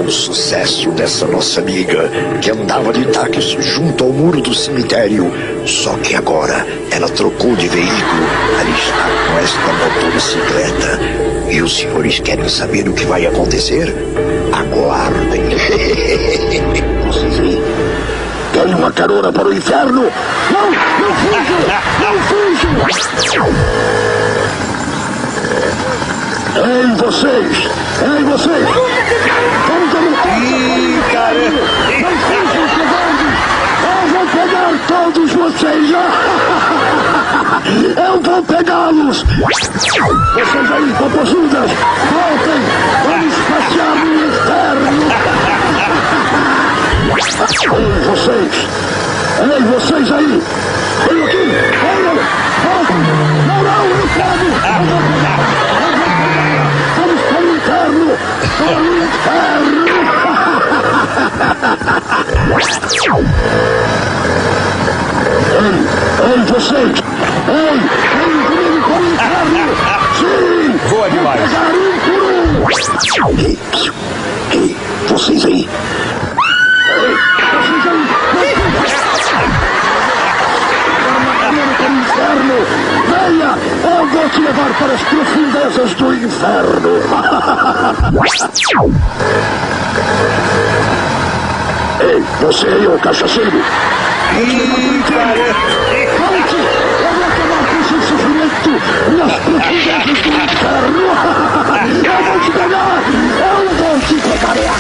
o sucesso dessa nossa amiga que andava de táxi junto ao muro do cemitério. Só que agora ela trocou de veículo. Ela está com esta motocicleta. E os senhores querem saber o que vai acontecer? Aguardem. Vocês aí? Querem uma carona para o inferno? Não! Não fujam! Não fujam! Ei, vocês! Ei, vocês! Vamos derrotar! Ih, caramba! Não fujam, covardes! Eu vou pegar todos vocês! Eu vou pegá-los! Vocês aí, popozudas! Voltem! Vamos passear no inferno! Ei, vocês! Ei, vocês aí! Venham aqui! Venham! Voltem! Não, não, eu quero! Vamos para o inferno! Para o inferno! Ei, vocês! Ei, venham comigo para o inferno! Sim! Boa demais! Pegar um por um! Ei, vocês aí! Venha! Eu vou te levar para as profundezas do inferno! Ei, você aí, ô cachaceiro! Ih, caramba! Volte! Eu vou acabar com seu sofrimento nas profundezas do inferno! Eu vou te pegar! Eu vou te pegar!